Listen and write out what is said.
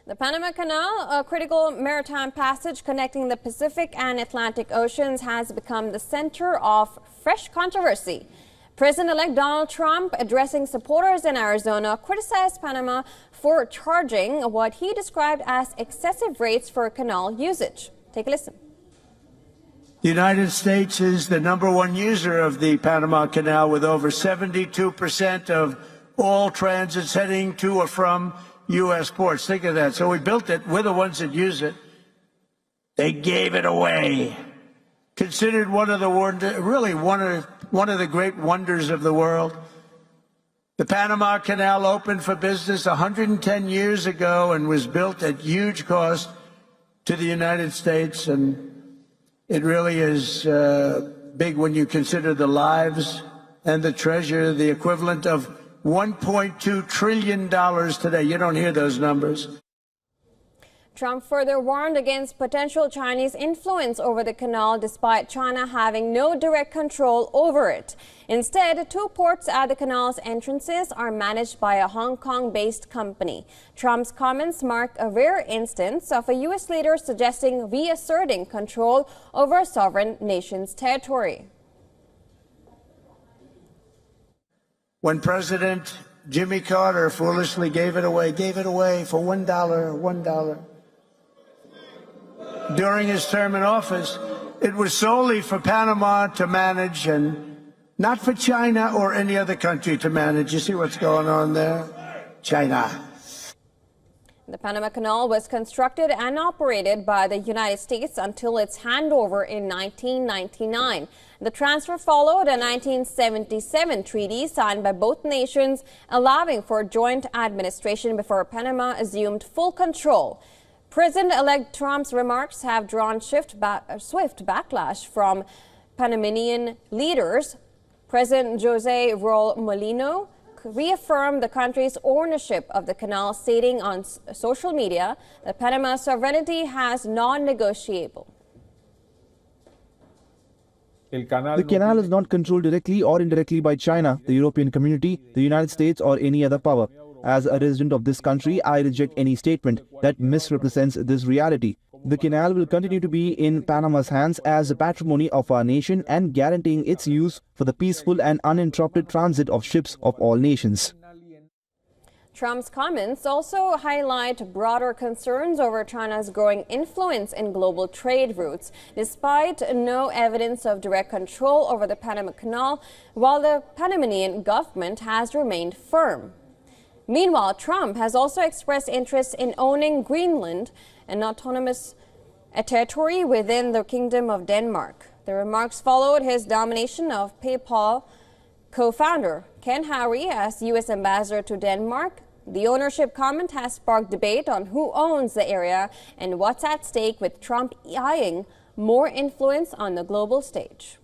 The Panama Canal, a critical maritime passage connecting the Pacific and Atlantic Oceans, has become the center of fresh controversy. President-elect Donald Trump, addressing supporters in Arizona, criticized Panama for charging what he described as excessive rates for canal usage. Take a listen. The United States is the #1 user of the Panama Canal, with over 72% of all transits heading to or from U.S. ports. Think of that. So we built it. We're the ones that use it. They gave it away. Considered one of the one of the great wonders of the world. The Panama Canal opened for business 110 years ago and was built at huge cost to the United States, and it really is big when you consider the lives and the treasure, the equivalent of $1.2 trillion today. You don't hear those numbers. Trump further warned against potential Chinese influence over the canal, despite China having no direct control over it. Instead, 2 ports at the canal's entrances are managed by a Hong Kong-based company. Trump's comments mark a rare instance of a U.S. leader suggesting reasserting control over a sovereign nation's territory. When President Jimmy Carter foolishly gave it away for $1. During his term in office, it was solely for Panama to manage and not for China or any other country to manage. You see what's going on there? China. The Panama Canal was constructed and operated by the United States until its handover in 1999. The transfer followed a 1977 treaty signed by both nations, allowing for joint administration before Panama assumed full control. President-elect Trump's remarks have drawn swift backlash from Panamanian leaders. President Jose Raul Molino reaffirmed the country's ownership of the canal, stating on social media that Panama's sovereignty has non-negotiable. The canal is not controlled directly or indirectly by China, the European Community, the United States, or any other power. As a resident of this country, I reject any statement that misrepresents this reality. The canal will continue to be in Panama's hands as a patrimony of our nation and guaranteeing its use for the peaceful and uninterrupted transit of ships of all nations. Trump's comments also highlight broader concerns over China's growing influence in global trade routes. Despite no evidence of direct control over the Panama Canal, while the Panamanian government has remained firm. Meanwhile, Trump has also expressed interest in owning Greenland, an autonomous territory within the Kingdom of Denmark. The remarks followed his nomination of PayPal co-founder Ken Harry as U.S. ambassador to Denmark. The ownership comment has sparked debate on who owns the area and what's at stake, with Trump eyeing more influence on the global stage.